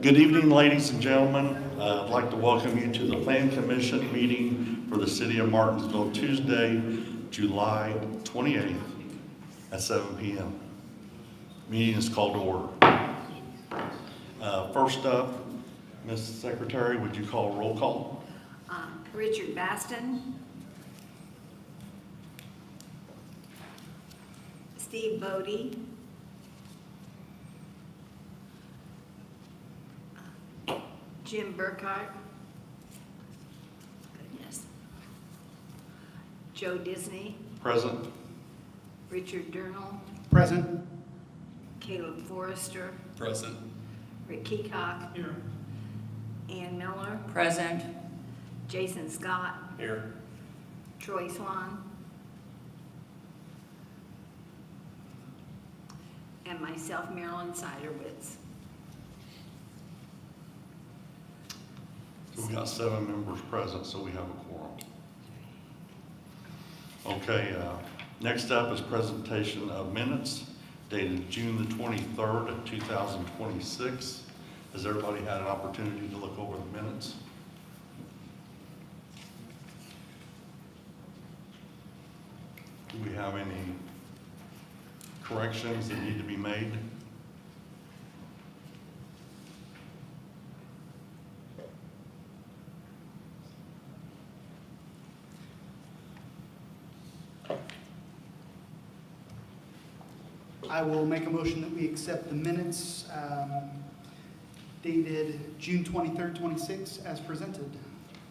Good evening, ladies and gentlemen. I'd like to welcome you to the Plan Commission meeting for the City of Martinsville, Tuesday, July 28th at 7 p.m. Meeting is called to order. First up, Ms. Secretary, would you call a roll call? Richard Baston. Steve Bodie. Jim Burkhart. Goodness. Joe Disney. Present. Richard Durnall. Present. Caleb Forrester. Present. Rick Keacock. Here. Ann Miller. Present. Jason Scott. Here. Troy Swan. And myself, Marilyn Siderwitz. So we got 7 members present, so we have a quorum. Okay, next up is presentation of minutes dated June the 23rd of 2026. Has everybody had an opportunity to look over the minutes? Do we have any corrections that need to be made? I will make a motion that we accept the minutes dated June 23rd, 26 as presented.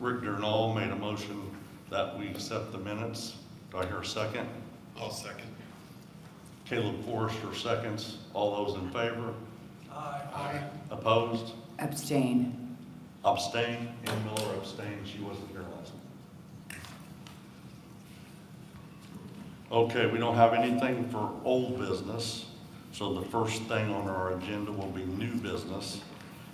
Rick Durnall made a motion that we accept the minutes. Do I hear a second? I'll second. Caleb Forrester seconds. All those in favor? Aye. Opposed? Abstain. Abstain? Ann Miller abstained. She wasn't here last night. Okay, we don't have anything for old business, so the first thing on our agenda will be new business.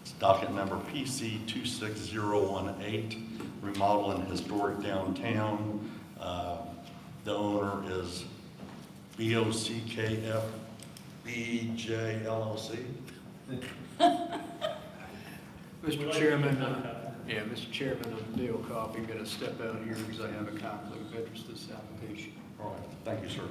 It's docket number PC 26018, remodeling historic downtown. The owner is BOCKFBJ LLC. Mr. Chairman, Mr. Chairman, I'm Dale Coffey, going to step out here because I have a conflict of interest in this application. All right, thank you, sir.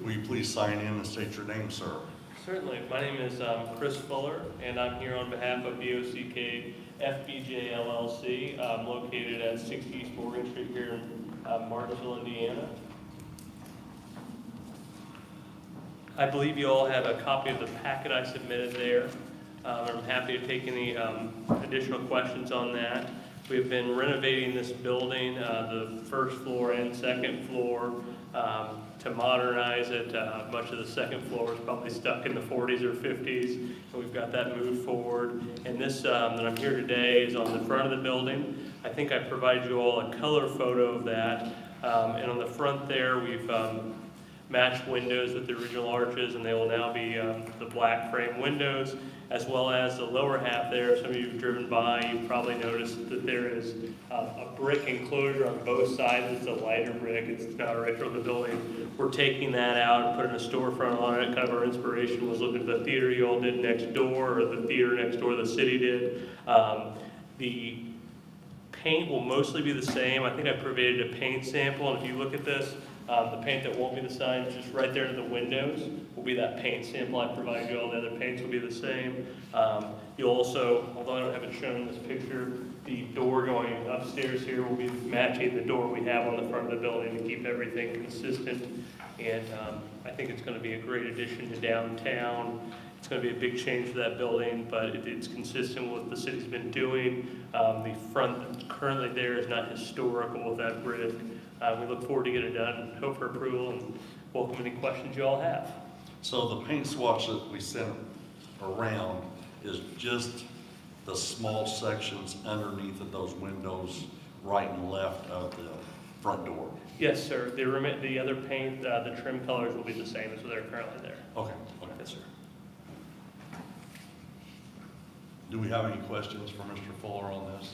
Will you please sign in and state your name, sir? Certainly. My name is Chris Fuller, and I'm here on behalf of BOCK FBJ LLC. I'm located at 60 East Morgan Street here in Martinsville, Indiana. I believe you all have a copy of the packet I submitted there. I'm happy to take any additional questions on that. We've been renovating this building, the first floor and second floor, to modernize it. Much of the second floor is probably stuck in the 40s or 50s, and we've got that moved forward. And this that I'm here today is on the front of the building. I think I provided you all a color photo of that. And on the front there, we've matched windows with the original arches, and they will now be the black frame windows, as well as the lower half there. Some of you have driven by, you've probably noticed that there is a brick enclosure on both sides. It's a lighter brick, it's not a retro of the building. We're taking that out and putting a storefront on it. Kind of our inspiration was looking at the theater you all did next door, or the theater next door the city did. The paint will mostly be the same. I think I provided a paint sample, and if you look at this, the paint that won't be the same, just right there to the windows, will be that paint sample I provided you. All the other paints will be the same. You'll also, although I don't have it shown in this picture, the door going upstairs here will be matching the door we have on the front of the building to keep everything consistent. And I think it's going to be a great addition to downtown. It's going to be a big change for that building, but it's consistent with what the city's been doing. The front currently there is not historical with that brick. We look forward to get it done and hope for approval, and welcome any questions you all have. So the paint swatch that we sent around is just the small sections underneath of those windows, right and left of the front door? Yes, sir. The other paint, the trim colors will be the same as what they're currently there. Okay. Yes, sir. Do we have any questions for Mr. Fuller on this?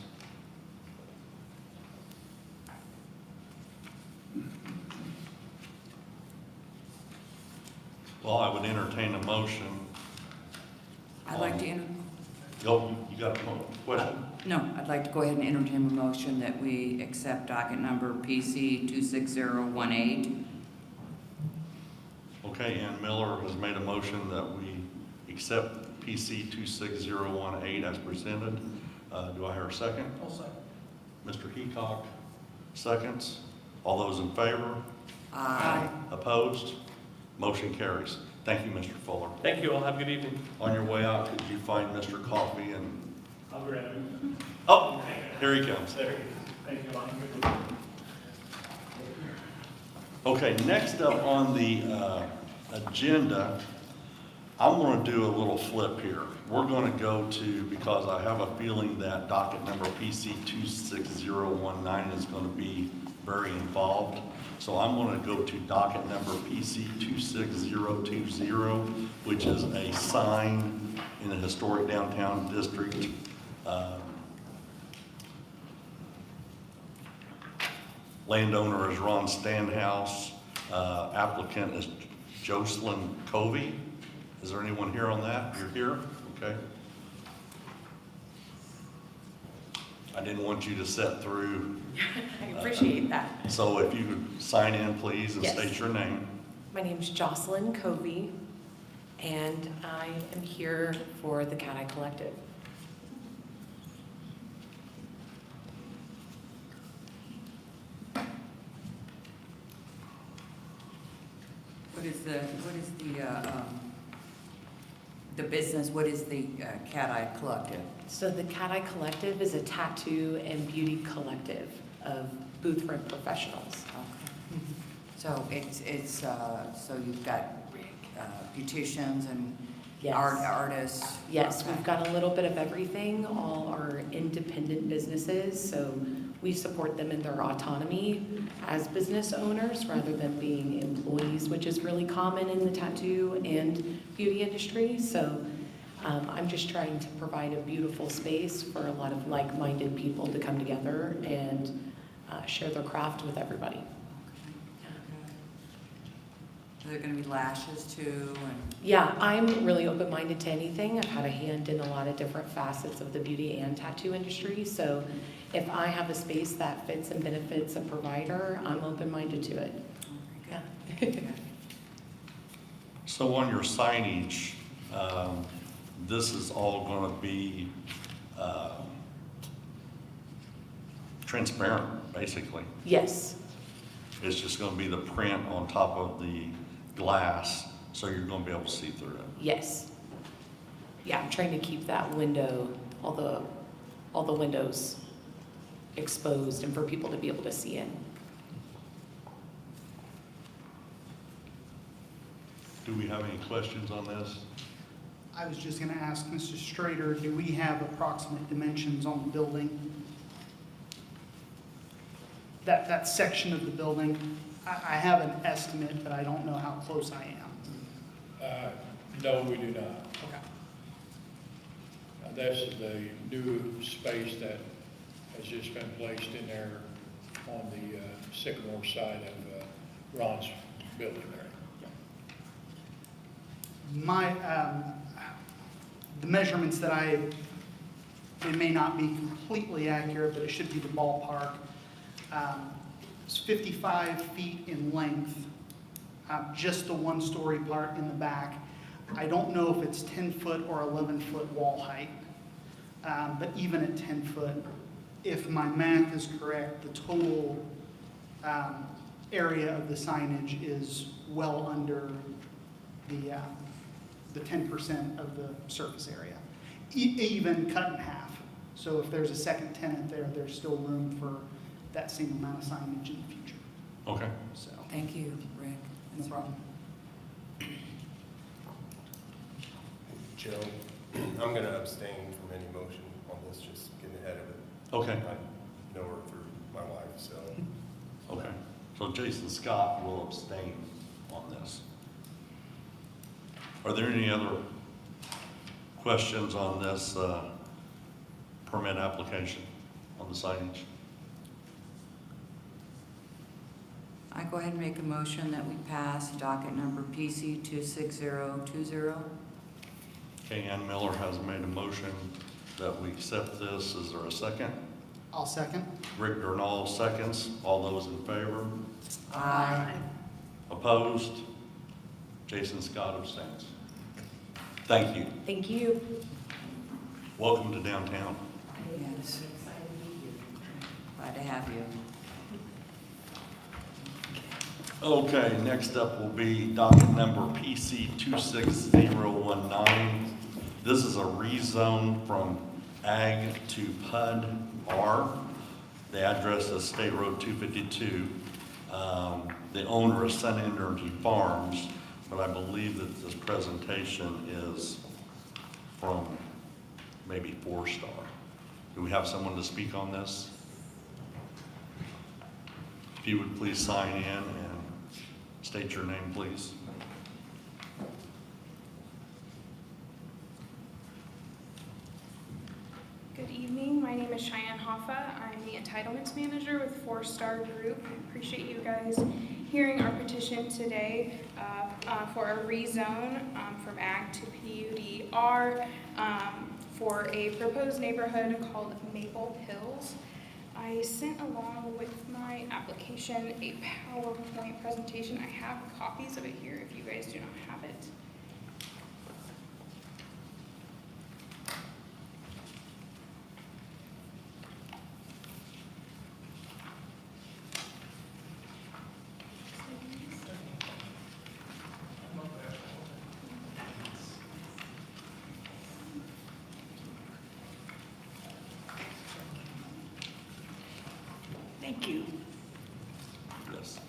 Well, I would entertain a motion. I'd like to, Go, you got a question? no, I'd like to go ahead and entertain a motion that we accept docket number PC 26018. Okay, Ann Miller has made a motion that we accept PC 26018 as presented. Do I hear a second? I'll second. Mr. Heacock, seconds. All those in favor? Aye. Opposed? Motion carries. Thank you, Mr. Fuller. Thank you all. Have a good evening. On your way out, could you find Mr. Coffee and, I'll grab him. oh, here he comes. There he is. Thank you. Okay, next up on the agenda, I'm going to do a little flip here. We're going to go to, because I have a feeling that docket number PC 26019 is going to be very involved. So I'm going to go to docket number PC 26020, which is a sign in a historic downtown district. Landowner is Ron Standhouse. Applicant is Jocelyn Covey. Is there anyone here on that? You're here? Okay. I didn't want you to sit through. I appreciate that. So if you could sign in, please, and Yes. state your name. My name's Jocelyn Covey, and I am here for the Cat Eye Collective. What is the business, what is the Cat Eye Collective? So the Cat Eye Collective is a tattoo and beauty collective of booth rent professionals. Okay. So so you've got beauticians and Yes. artists? Yes, Okay. we've got a little bit of everything. All are independent businesses, so we support them in their autonomy as business owners rather than being employees, which is really common in the tattoo and beauty industry. So I'm just trying to provide a beautiful space for a lot of like-minded people to come together and share their craft with everybody. Are there going to be lashes too? Yeah, I'm really open-minded to anything. I've had a hand in a lot of different facets of the beauty and tattoo industry. So if I have a space that fits and benefits a provider, I'm open-minded to it. Very good. So on your signage, this is all going to be transparent, basically. Yes, It's just going to be the print on top of the glass, so you're going to be able to see through it. yes. Yeah, I'm trying to keep that window, all the windows exposed and for people to be able to see in. Do we have any questions on this? I was just going to ask Mr. Strader, do we have approximate dimensions on the building? That section of the building, I have an estimate, but I don't know how close I am. No, we do not. Okay. This is the new space that has just been placed in there on the Sycamore side of Ron's building there. The measurements that they may not be completely accurate, but it should be the ballpark. It's 55 feet in length, just the one-story part in the back. I don't know if it's 10-foot or 11-foot wall height, but even at 10 foot, if my math is correct, the total area of the signage is well under the 10% of the surface area, even cut in half. So if there's a second tenant there, there's still room for that same amount of signage in the future. Okay. So, Thank you, Rick. no problem. Joe, I'm going to abstain from any motion on this, just getting ahead of it. Okay. I know her through my life, so. Okay. So Jason Scott will abstain on this. Are there any other questions on this permit application on the signage? I go ahead and make a motion that we pass docket number PC 26020. Okay, Ann Miller has made a motion that we accept this. Is there a second? I'll second. Rick Gernall seconds. All those in favor? Aye. Opposed? Jason Scott abstains. Thank you. Thank you. Welcome to downtown. Yes. Glad to have you. Okay, next up will be docket number PC 26019. This is a rezone from Ag to PUD R. The address is State Road 252. The owner is Sun Energy Farms, but I believe that this presentation is from maybe 4-Star. Do we have someone to speak on this? If you would please sign in and state your name, please. Good evening. My name is Cheyenne Hoffa. I'm the entitlements manager with 4-Star Group. I appreciate you guys hearing our petition today for a rezone from Ag to PUD-R for a proposed neighborhood called Maple Hills. I sent along with my application a PowerPoint presentation. I have copies of it here if you guys do not have it. Thank you. Yes.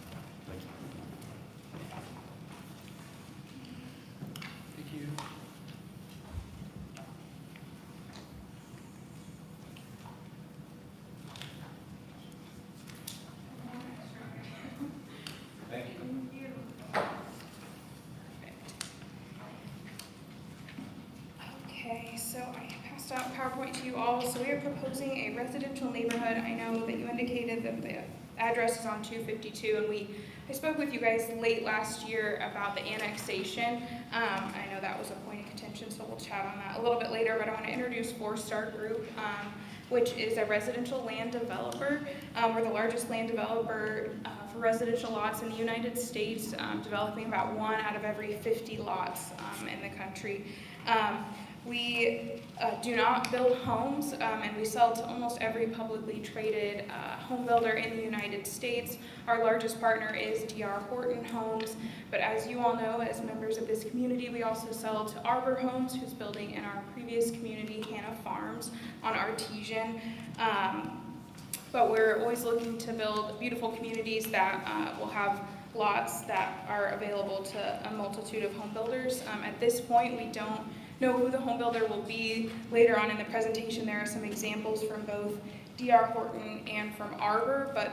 Thank you. Thank you. Okay, so I passed out PowerPoint to you all. So we are proposing a residential neighborhood. I know that you indicated that the address is on 252, and I spoke with you guys late last year about the annexation. I know that was a point of contention, so we'll chat on that a little bit later, but I want to introduce 4-Star Group, which is a residential land developer. We're the largest land developer for residential lots in the United States, developing about 1 out of every 50 lots in the country. We do not build homes, and we sell to almost every publicly traded home builder in the United States. Our largest partner is D.R. Horton Homes, but as you all know, as members of this community, we also sell to Arbor Homes, who's building in our previous community, Hannah Farms, on Artesian. but we're always looking to build beautiful communities that will have lots that are available to a multitude of home builders. At this point, we don't know who the home builder will be. Later on in the presentation, there are some examples from both D.R. Horton and from Arbor, but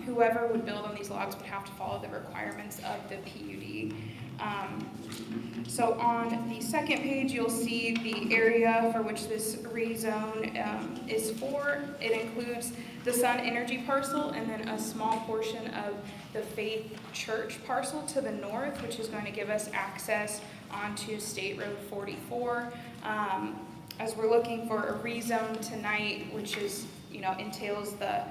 whoever would build on these lots would have to follow the requirements of the PUD. So on the second page, you'll see the area for which this rezone is for. It includes the Sun Energy parcel and then a small portion of the Faith Church parcel to the north, which is going to give us access onto State Road 44. As we're looking for a rezone tonight, which is, entails the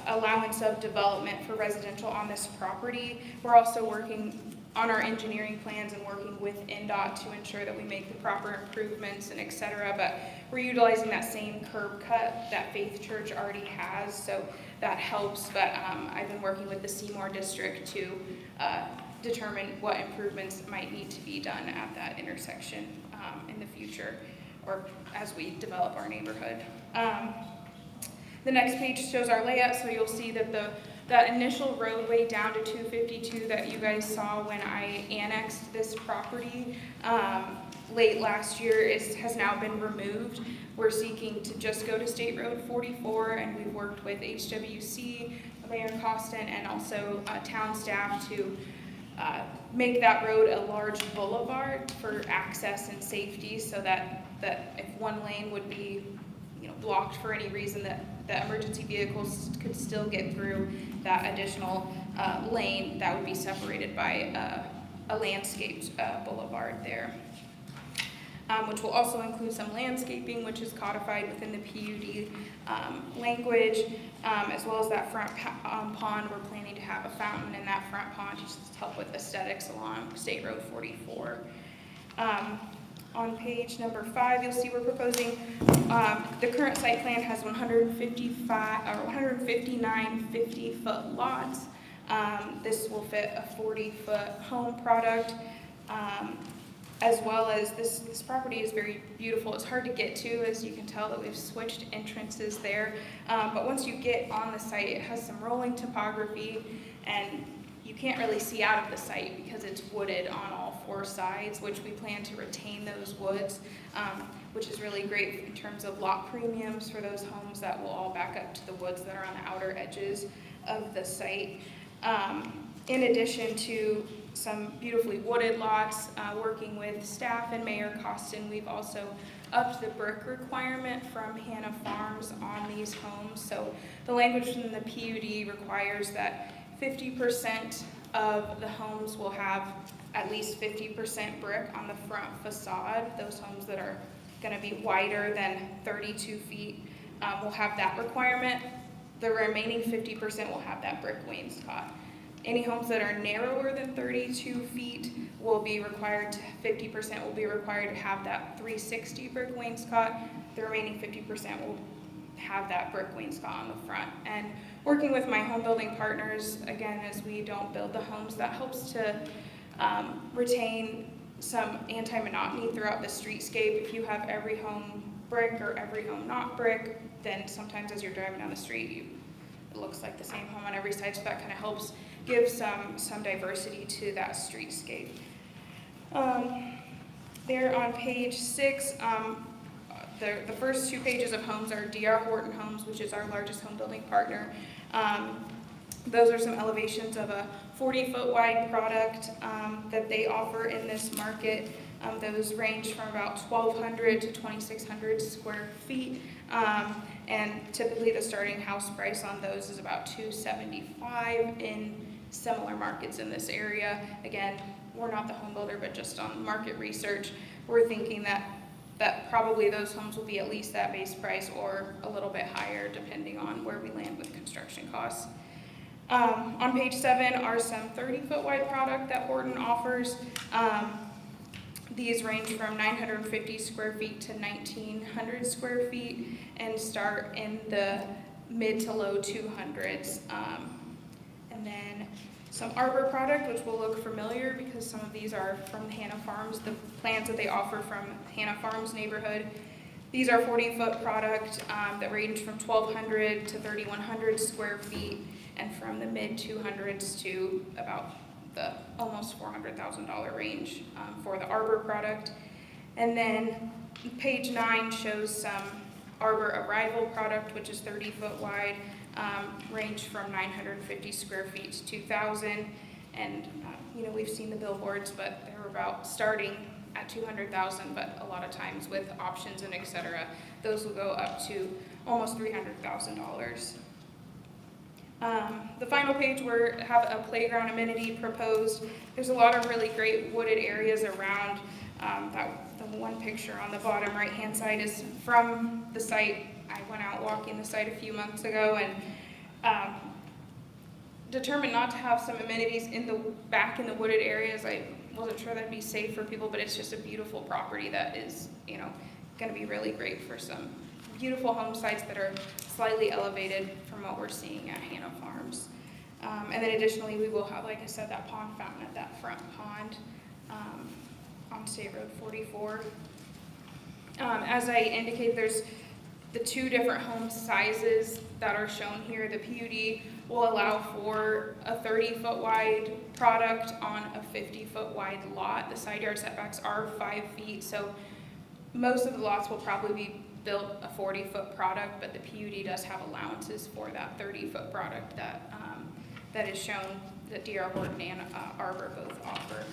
allowance of development for residential on this property, we're also working on our engineering plans and working with NDOT to ensure that we make the proper improvements and et cetera, but we're utilizing that same curb cut that Faith Church already has, so that helps, but I've been working with the Seymour District to determine what improvements might need to be done at that intersection in the future, or as we develop our neighborhood. The next page shows our layout, so you'll see that that initial roadway down to 252 that you guys saw when I annexed this property late last year has now been removed. We're seeking to just go to State Road 44, and we've worked with HWC, Mayor Costin, and also town staff to make that road a large boulevard for access and safety, so that if one lane would be blocked for any reason, that emergency vehicles could still get through that additional lane that would be separated by a landscaped boulevard there, which will also include some landscaping, which is codified within the PUD language, as well as that front pond. We're planning to have a fountain in that front pond just to help with aesthetics along State Road 44. On page number 5, you'll see we're proposing, the current site plan has 159 50-foot lots. This will fit a 40-foot home product, as well as this property is very beautiful. It's hard to get to, as you can tell that we've switched entrances there. But once you get on the site, it has some rolling topography, and you can't really see out of the site because it's wooded on all 4 sides, which we plan to retain those woods, which is really great in terms of lot premiums for those homes that will all back up to the woods that are on the outer edges of the site. In addition to some beautifully wooded lots, working with staff and Mayor Costin, we've also upped the brick requirement from Hannah Farms on these homes. So the language in the PUD requires that 50% of the homes will have at least 50% brick on the front facade. Those homes that are going to be wider than 32 feet will have that requirement. The remaining 50% will have that brick wainscot. Any homes that are narrower than 32 feet will be required to, 50% will be required to have that 360 brick wainscot. The remaining 50% will have that brick wainscot on the front. And working with my home building partners, again, as we don't build the homes, that helps to retain some anti-monotony throughout the streetscape. If you have every home brick or every home not brick, then sometimes as you're driving down the street, it looks like the same home on every side, so that kind of helps give some diversity to that streetscape. There on page 6, the first 2 pages of homes are D.R. Horton Homes, which is our largest home building partner. Those are some elevations of a 40-foot wide product that they offer in this market. Those range from about 1,200 to 2,600 square feet. And typically the starting house price on those is about $275 in similar markets in this area. Again, we're not the home builder, but just on market research, we're thinking that probably those homes will be at least that base price or a little bit higher depending on where we land with construction costs. On page 7 are some 30-foot wide product that Horton offers. These range from 950 square feet to 1,900 square feet and start in the mid to low 200s. And then some Arbor product, which will look familiar because some of these are from Hannah Farms, the plans that they offer from Hannah Farms neighborhood. These are 40-foot product that range from 1,200 to 3,100 square feet, and from the mid-200s to about the almost $400,000 range for the arbor product. And then page 9 shows some arbor arrival product, which is 30-foot wide, range from 950 square feet to 2,000. And we've seen the billboards, but they're about starting at 200,000, but a lot of times with options and et cetera, those will go up to almost $300,000. The final page, we have a playground amenity proposed. There's a lot of really great wooded areas around. The one picture on the bottom right-hand side is from the site. I went out walking the site a few months ago and determined not to have some amenities back in the wooded areas. I wasn't sure that'd be safe for people, but it's just a beautiful property that is, going to be really great for some beautiful home sites that are slightly elevated from what we're seeing at Hannah Farms. And then additionally, we will have, like I said, that pond fountain at that front pond on State Road 44. As I indicated, there's the two different home sizes that are shown here. The PUD will allow for a 30-foot wide product on a 50-foot wide lot. The side yard setbacks are 5 feet, so most of the lots will probably be built a 40-foot product, but the PUD does have allowances for that 30-foot product that is shown that D.R. Horton and Arbor both offer.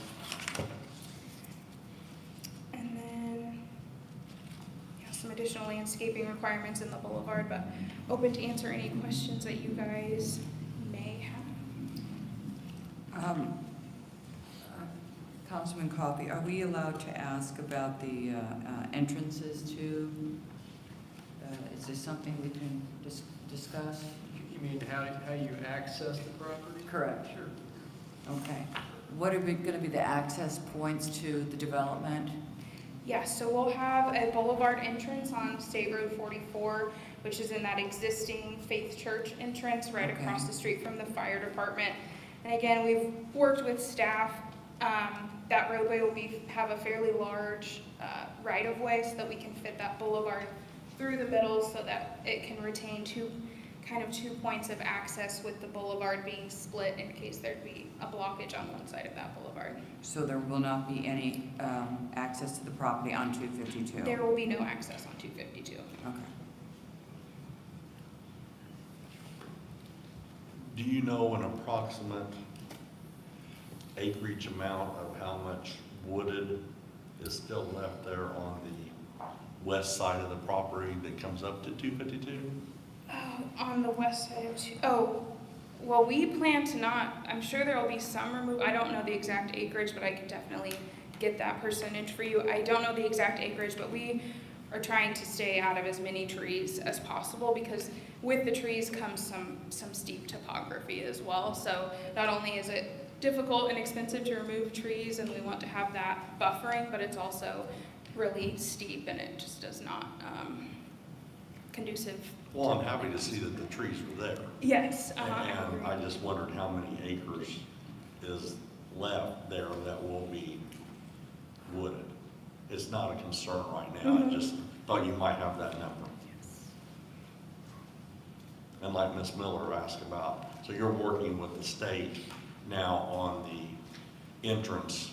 And then some additional landscaping requirements in the boulevard, but open to answer any questions that you guys may have. Councilman Coffey, are we allowed to ask about the entrances too? Is this something we can discuss? You mean how you access the property? Correct. Sure. Okay. What are going to be the access points to the development? Yes, so we'll have a boulevard entrance on State Road 44, which is in that existing Faith Church entrance right across the street from the fire department. And again, we've worked with staff. That roadway will have a fairly large right-of-way so that we can fit that boulevard through the middle so that it can retain two points of access, with the boulevard being split in case there'd be a blockage on one side of that boulevard. So there will not be any access to the property on 252? There will be no access on 252. Okay. Do you know an approximate acreage amount of how much wooded is still left there on the west side of the property that comes up to 252? On the west side of well, we plan to not, I'm sure there will be some removed. I don't know the exact acreage, but I can definitely get that percentage for you. I don't know the exact acreage, but we are trying to stay out of as many trees as possible, because with the trees comes some steep topography as well. So not only is it difficult and expensive to remove trees, and we want to have that buffering, but it's also really steep, and it just does not conducive. Well, I'm happy to see that the trees were there. Yes. And I just wondered how many acres is left there that will be wooded. It's not a concern right now. I just thought you might have that number. Yes. And like Ms. Miller asked about, so you're working with the state now on the entrance.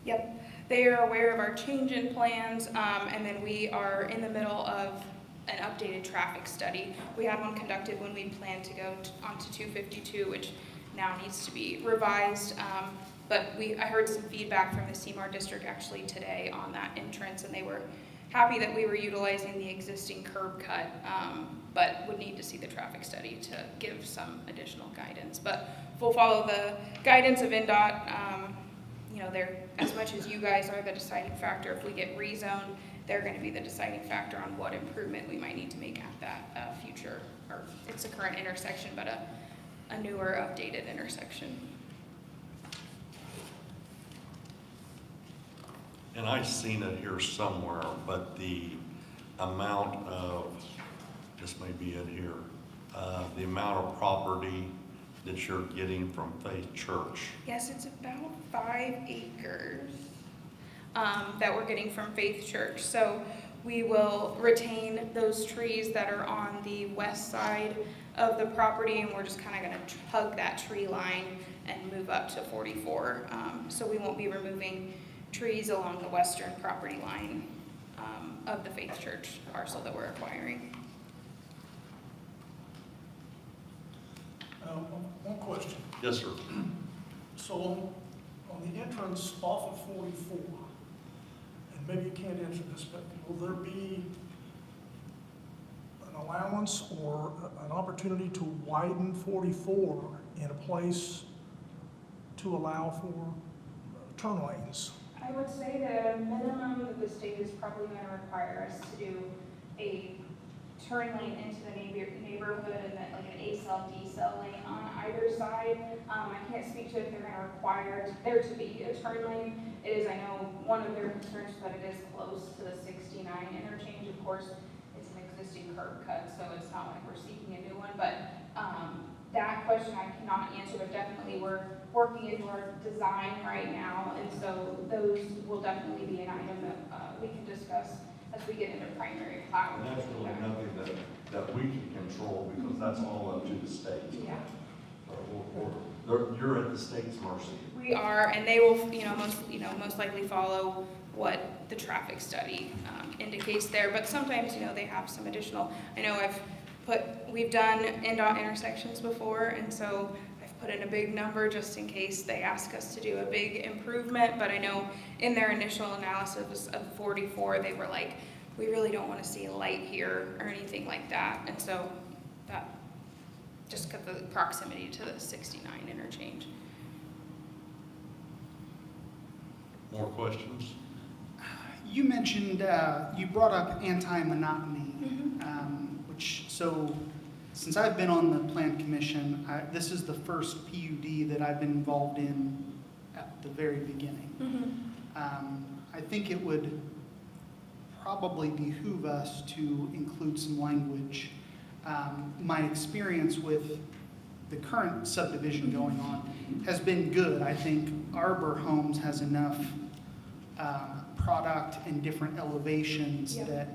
Yep. They are aware of our change in plans, and then we are in the middle of an updated traffic study. We had one conducted when we planned to go onto 252, which now needs to be revised. But I heard some feedback from the Seymour district actually today on that entrance, and they were happy that we were utilizing the existing curb cut, but would need to see the traffic study to give some additional guidance. But we'll follow the guidance of NDOT. They're, as much as you guys are the deciding factor, if we get rezoned, they're going to be the deciding factor on what improvement we might need to make at that future, or it's a current intersection, but a newer, updated intersection. And I've seen it here somewhere, but the amount of, this may be it here, the amount of property that you're getting from Faith Church. Yes, it's about 5 acres that we're getting from Faith Church. So we will retain those trees that are on the west side of the property, and we're just kind of going to hug that tree line and move up to 44. So we won't be removing trees along the western property line of the Faith Church parcel that we're acquiring. One question. Yes, sir. So on the entrance off of 44, and maybe you can't answer this, but will there be an allowance or an opportunity to widen 44 in a place to allow for turn lanes? I would say that a minimum that the state is probably going to require us to do a turn lane into the neighborhood and then like an A-cell, D-cell lane on either side. I can't speak to if they're going to require there to be a turn lane. It is, I know, one of their concerns that it is close to the 69 interchange. Of course, it's an existing curb cut, so it's not like we're seeking a new one. But that question I cannot answer, but definitely we're working into our design right now, and so those will definitely be an item that we can discuss as we get into primary plat. And that's really nothing that we can control, because that's all up to the state. Yeah. You're at the state's mercy. We are, and they will, most likely follow what the traffic study indicates there. But sometimes, they have some additional. I know we've done NDOT intersections before, and so I've put in a big number just in case they ask us to do a big improvement. But I know in their initial analysis of 44, they were like, we really don't want to see a light here or anything like that. And so that just got the proximity to the 69 interchange. More questions? You mentioned, you brought up anti-monotony, so since I've been on the Plan Commission, this is the first PUD that I've been involved in at the very beginning. I think it would probably behoove us to include some language. My experience with the current subdivision going on has been good. I think Arbor Homes has enough product and different elevations that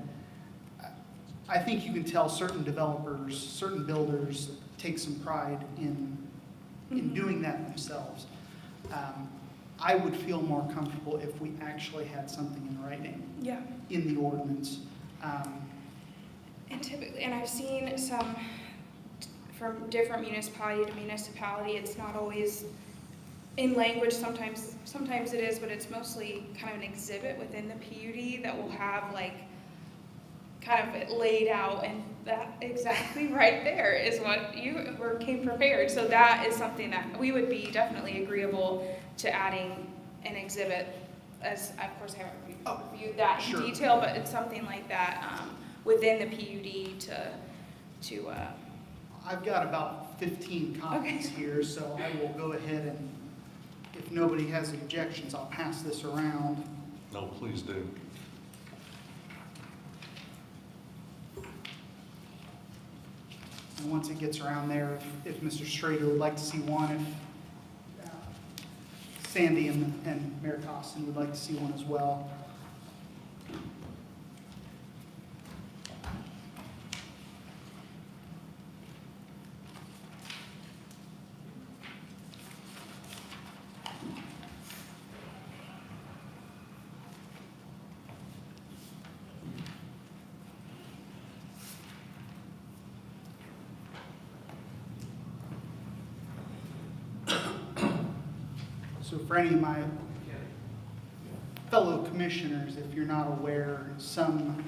I think you can tell certain developers, certain builders take some pride in doing that themselves. I would feel more comfortable if we actually had something in writing in the ordinance. And typically, and I've seen some from different municipality to municipality, it's not always in language. Sometimes it is, but it's mostly kind of an exhibit within the PUD that will have like kind of it laid out, and that exactly right there is what you came prepared. So that is something that we would be definitely agreeable to adding an exhibit, as of course I haven't reviewed that in detail, but it's something like that within the PUD to I've got about 15 copies here, so I will go ahead and, if nobody has objections, I'll pass this around. No, please do. And once it gets around there, if Mr. Strader would like to see one, if Sandy and Mayor Costin would like to see one as well. So for any of my fellow commissioners, if you're not aware, some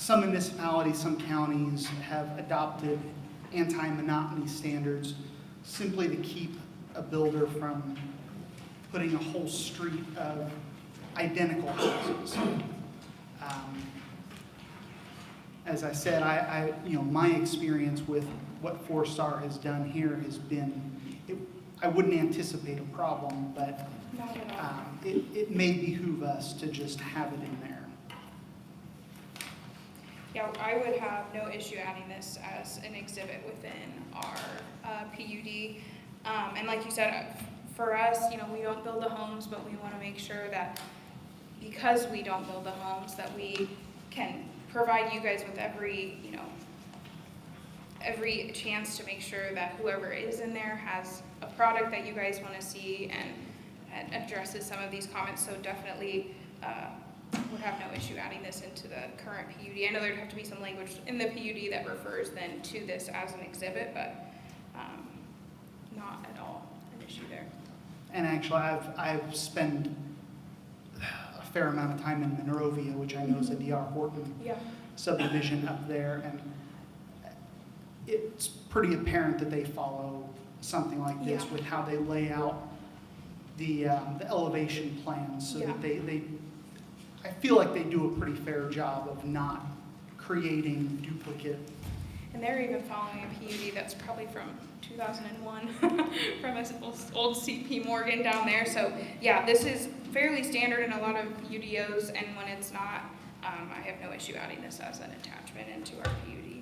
municipalities, some counties have adopted anti-monotony standards simply to keep a builder from putting a whole street of identical houses. As I said, my experience with what Four Star has done here has been, I wouldn't anticipate a problem, but it may behoove us to just have it in there. Yeah, I would have no issue adding this as an exhibit within our PUD. And like you said, for us, we don't build the homes, but we want to make sure that because we don't build the homes, that we can provide you guys with every, every chance to make sure that whoever is in there has a product that you guys want to see and addresses some of these comments. So definitely would have no issue adding this into the current PUD. I know there'd have to be some language in the PUD that refers then to this as an exhibit, but not at all an issue there. And actually, I've spent a fair amount of time in Monrovia, which I know is a D.R. Horton Yeah. subdivision up there, and it's pretty apparent that they follow something like this Yeah. with how they lay out the elevation plans, so that they I feel like they do a pretty fair job of not creating duplicate. And they're even following a PUD that's probably from 2001 from an old CP Morgan down there. So yeah, this is fairly standard in a lot of UDOs, and when it's not, I have no issue adding this as an attachment into our PUD.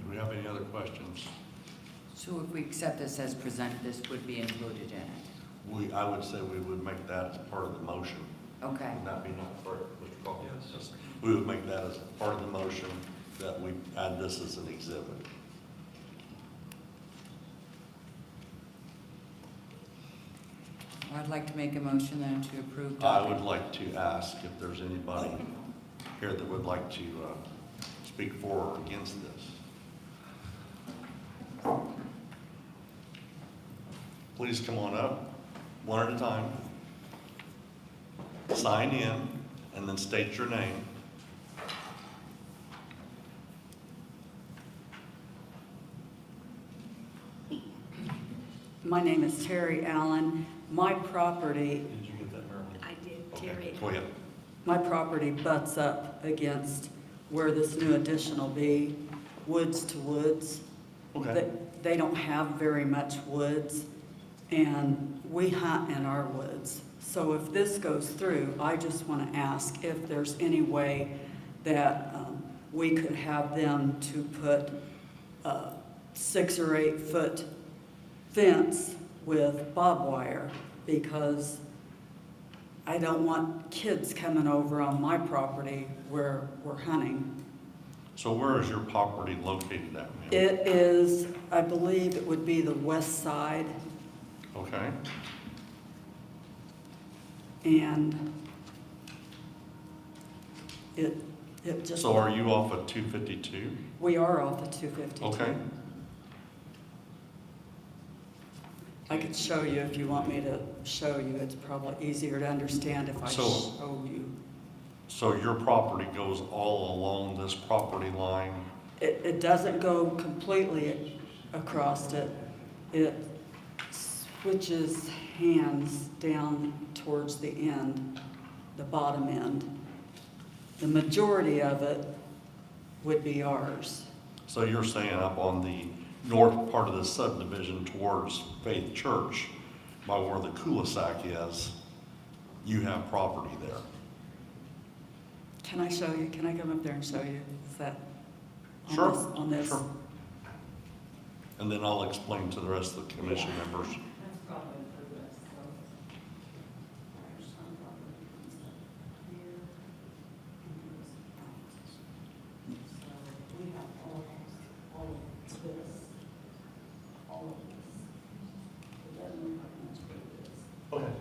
Do we have any other questions? So if we accept this as presented, this would be included in it? I would say we would make that as part of the motion. Okay. Would that be not correct, Mr. Paul? Yes. We would make that as part of the motion, that we add this as an exhibit. I'd like to make a motion then to approve. I would like to ask if there's anybody here that would like to speak for or against this. Please come on up, one at a time. Sign in, and then state your name. My name is Terry Allen. My property, Did you get that, Marilyn? I did, Okay, Terry. go ahead. my property butts up against where this new addition will be, woods to woods. Okay. They don't have very much woods, and we hunt in our woods. So if this goes through, I just want to ask if there's any way that we could have them to put a 6 or 8 foot fence with barbed wire, because I don't want kids coming over on my property where we're hunting. So where is your property located at, ma'am? It is, I believe it would be the west side, Okay. and it just. So are you off of 252? We are off of 252. Okay. I could show you if you want me to show you. It's probably easier to understand if I So- show you. So your property goes all along this property line? It doesn't go completely across it. It switches hands down towards the end, the bottom end. The majority of it would be ours. So you're saying up on the north part of the subdivision towards Faith Church, by where the cul-de-sac is, you have property there? Can I show you? Can I come up there and show you? Is that on Sure, this? On this? sure. And then I'll explain to the rest of the commission members. That's probably for this, so. There's some property comes up here, and goes out. So we have all of this, all of this. It doesn't look like much for this. Okay.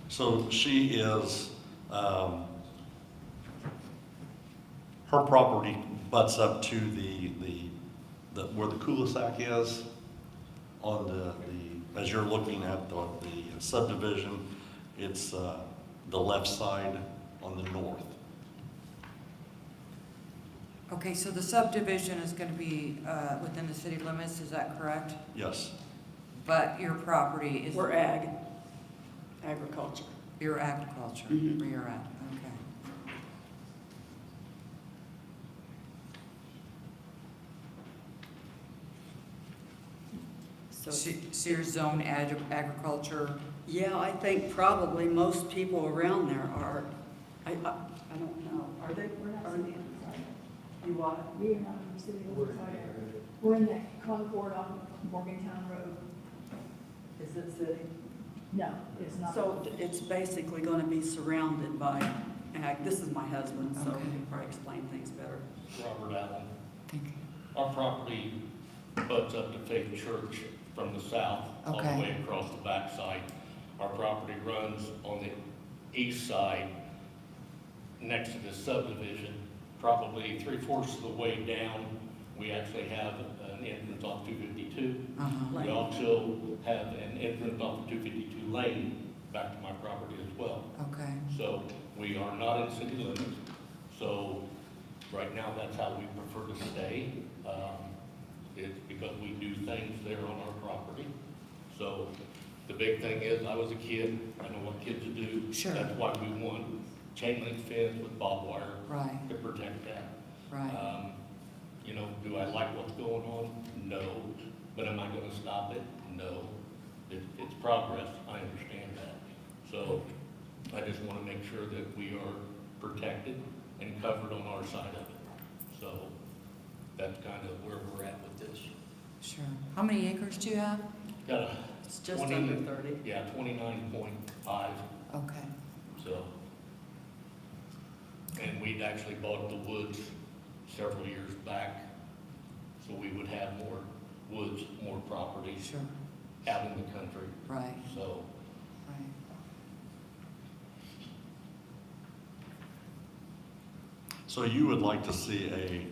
So she is, her property butts up to where the cul-de-sac is on the, as you're looking at the subdivision, it's the left side on the north. Okay, so the subdivision is going to be within the city limits, is that correct? Yes. But your property is... We're agriculture. Your agriculture, Mhm. where you're at, okay. So your zone agriculture, Yeah, I think probably most people around there are, I don't know, are they, we're not city inside. You what? We are not city inside. We're in that Concord on Morgantown Road. Is it city? No, it's not. So it's basically going to be surrounded by ag. This is my husband, so he can probably explain things better. Robert Allen. Thank you. Our property butts up to Faith Church from the south, all the Okay. way across the backside. Our property runs on the east side, next to the subdivision, probably 3/4 of the way down. We actually have an entrance off 252. Uh-huh. We also have an entrance off 252 lane back to my property as well. Okay. So we are not in city limits. So right now, that's how we prefer to stay. It's because we do things there on our property. So the big thing is, I was a kid, I know what kids do. Sure. That's why we want chain link fence with barbed wire Right, to protect that. right. You know, do I like what's going on? No. But am I gonna stop it? No. It's progress, I understand that. So I just wanna make sure that we are protected and covered on our side of it. So that's kind of where we're at with this. Sure. How many acres do you have? Got a It's just 20 under 30. Yeah, 29.5, Okay. so. And we'd actually bought the woods several years back, so we would have more woods, more property Sure. out in the country, Right, so. right. So you would like to see a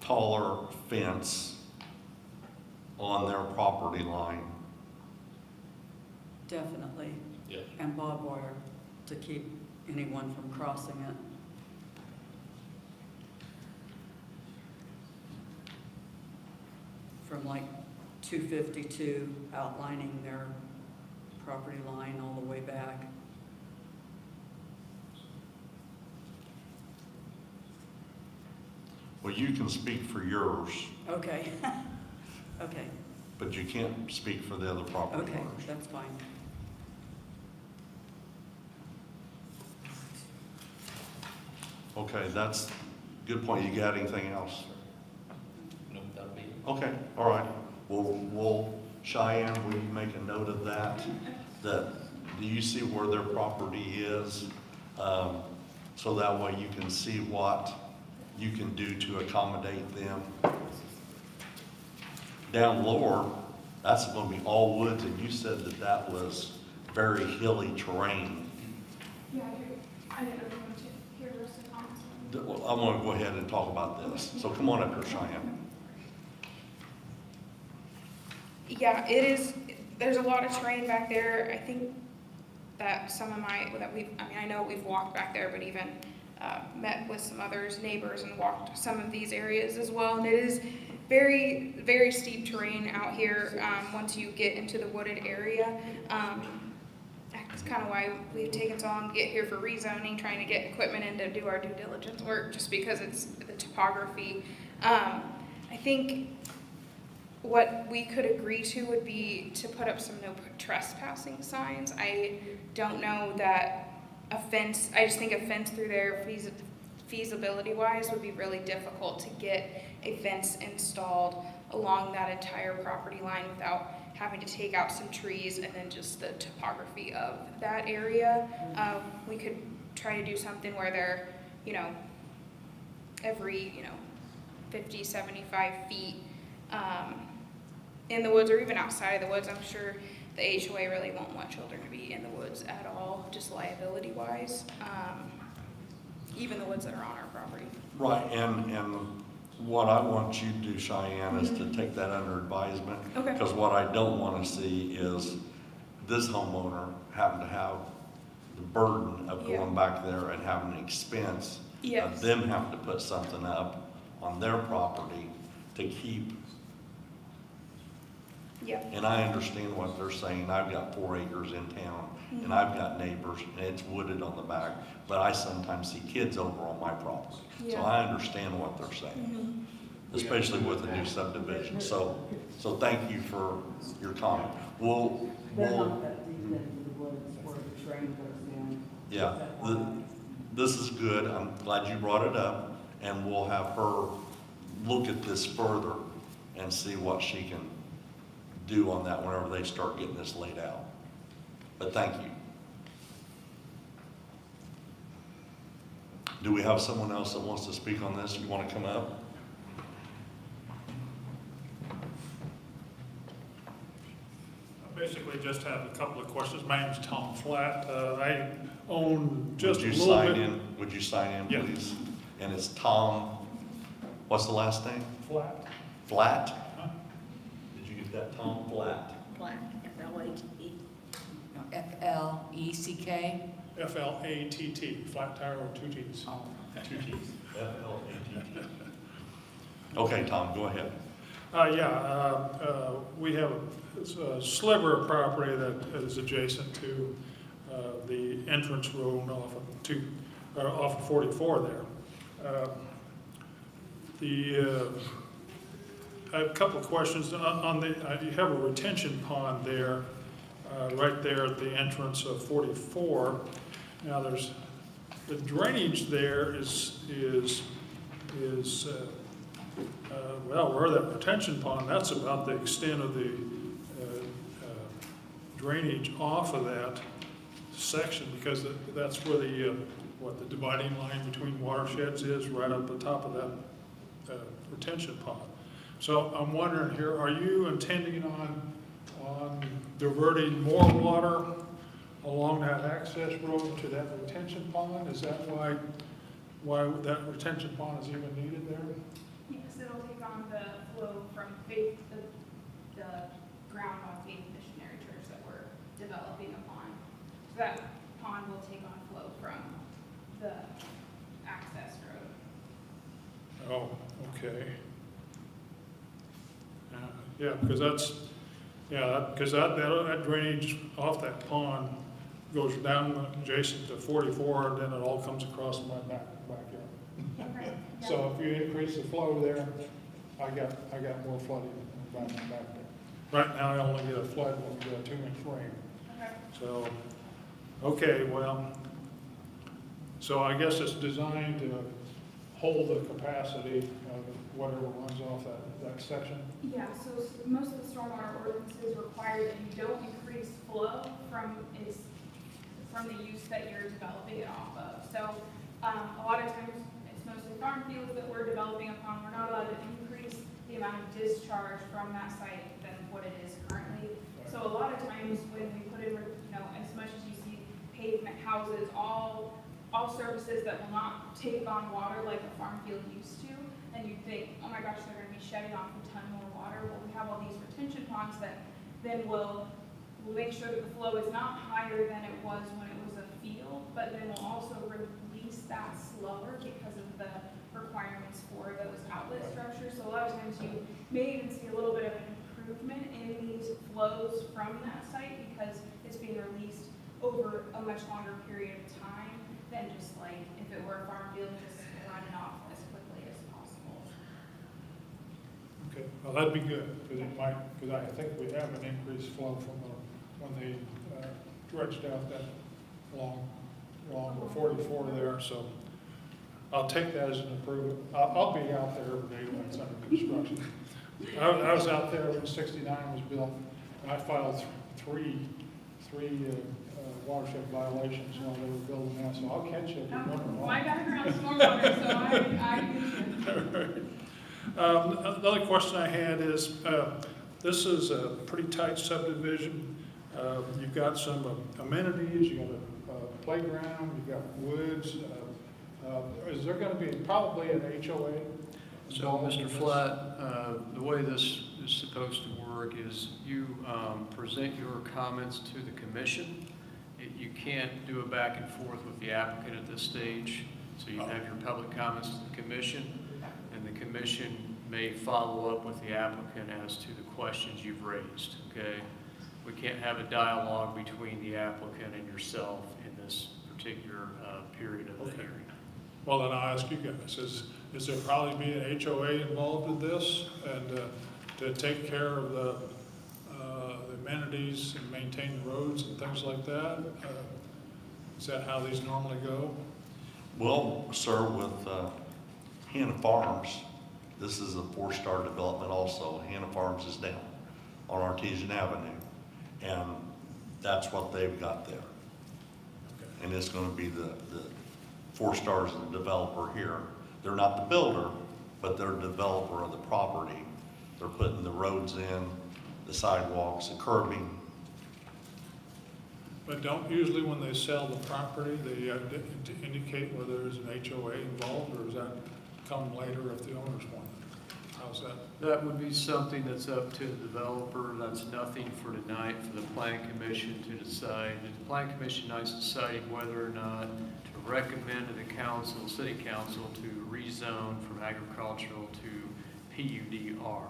taller fence on their property line? Definitely. Yes. And barbed wire to keep anyone from crossing it. From like 252 outlining their property line all the way back. Well, you can speak for yours, Okay. Okay, but you can't speak for the other property okay, owners. that's fine. Okay, that's a good point. You got anything else? No, that'll be it. Okay, all right. We'll, Cheyenne, will you make a note of that? That, do you see where their property is? So that way you can see what you can do to accommodate them. Down lower, that's gonna be all woods, and you said that that was very hilly terrain. Yeah, I didn't really want to hear the rest of the comments. Well, I wanna go ahead and talk about this. So come on up here, Cheyenne. Yeah, it is, there's a lot of terrain back there. I think that I know we've walked back there, but even met with some others, neighbors, and walked some of these areas as well. And it is very, very steep terrain out here once you get into the wooded area. That's kind of why we've taken so long to get here for rezoning, trying to get equipment in to do our due diligence work, just because it's the topography. I think what we could agree to would be to put up some no trespassing signs. I don't know that a fence, I just think a fence through there feasibility wise would be really difficult to get a fence installed along that entire property line without having to take out some trees and then just the topography of that area. We could try to do something where they're, every, 50, 75 feet in the woods or even outside of the woods. I'm sure the HOA really won't want children to be in the woods at all, just liability wise. Even the woods that are on our property. Right, and what I want you to do, Cheyenne, is to take that under advisement. Okay. Because what I don't want to see is this homeowner having to have the burden of Yeah. going back there and having the expense Yes. of them having to put something up on their property to keep. Yeah. And I understand what they're saying. I've got 4 acres in town, and I've got neighbors, and it's wooded on the back, but I sometimes see kids over on my property. So Yeah. I understand what they're saying, especially with the new subdivision. So thank you for your comment. They're not that deep into the woods where the train goes down. Yeah, this is good. I'm glad you brought it up, and we'll have her look at this further and see what she can do on that whenever they start getting this laid out. But thank you. Do we have someone else that wants to speak on this? You want to come up? I basically just have a couple of questions. My name's Tom Flatt. I own just a Would you little sign bit. in? Would you sign in, Yeah. please? And it's Tom, what's the last name? Flat. Flat? Huh? Did you get that, Tom Flat? Black, F-L-A-T-E. No, F-L-E-C-K? F-L-A-T-T, flat tire with 2 T's. Oh, Two T's. F-L-A-T-T. Okay, Tom, go ahead. We have a sliver of property that is adjacent to the entrance road off of 44 there. I have a couple of questions on the, you have a retention pond there, right there at the entrance of 44. Now there's, the drainage there is well, where that retention pond, that's about the extent of the drainage off of that section, because that's where the dividing line between watersheds is, right up the top of that retention pond. So I'm wondering here, are you intending on diverting more water along that access road to that retention pond? Is that why that retention pond is even needed there? Yes, it'll take on the flow from faith, the ground on Faith Missionary Church that we're developing upon. So that pond will take on flow from the access road. Oh, okay. Yeah, because that drainage off that pond goes down adjacent to 44, and then it all comes across my backyard. Okay. So if you increase the flow there, I got more flooding back there. Right now, I only get a flood when we get a 2-inch rain. Okay. So, okay, well, so I guess it's designed to hold the capacity of whatever runs off that section. Yeah, so most of the stormwater ordinances require that you don't increase flow from the use that you're developing it off of. So a lot of times, it's mostly farm fields that we're developing upon. We're not allowed to increase the amount of discharge from that site than what it is currently. So a lot of times when we put in, as much as you see pavement, houses, all surfaces that will not take on water like a farm field used to, and you think, oh my gosh, they're going to be shedding off a ton more water. Well, we have all these retention ponds that then will make sure that the flow is not higher than it was when it was a field, but then we'll also release that slower because of the requirements for those outlet structures. So a lot of times you may even see a little bit of an improvement in these flows from that site because it's being released over a much longer period of time than just like if it were a farm field just running off as quickly as possible. Okay, well, that'd be good, because I think we have an increased flow from when they dredged out that long 44 there, so I'll take that as an improvement. I'll be out there every day when it's under construction. I was out there when 69 was built, and I filed three watershed violations while they were building that, so I'll catch you if you remember. My background's stormwater, so I use it. Another question I had is, this is a pretty tight subdivision. You've got some amenities, you got a playground, you've got woods. Is there going to be probably an HOA? So, Mr. Flatt, the way this is supposed to work is you present your comments to the commission. You can't do a back and forth with the applicant at this stage. So you have your public comments to the commission, and the commission may follow up with the applicant as to the questions you've raised, okay? We can't have a dialogue between the applicant and yourself in this particular period of the hearing. Well, then I'll ask you guys, is there probably be an HOA involved in this and to take care of the amenities and maintain the roads and things like that? Is that how these normally go? Well, sir, with Hannah Farms, This is a 4-star development also. Hannah Farms is down on Artesian Avenue. And that's what they've got there. And it's gonna be the 4 stars of the developer here. They're not the builder, but they're developer of the property. They're putting the roads in, the sidewalks, the curbing. But don't usually when they sell the property, they indicate whether there's an HOA involved, or does that come later if the owners want it? How's that? That would be something that's up to the developer. That's nothing for tonight for the plan commission to decide. The plan commission is deciding whether or not to recommend to the council, city council, to rezone from agricultural to PUDR.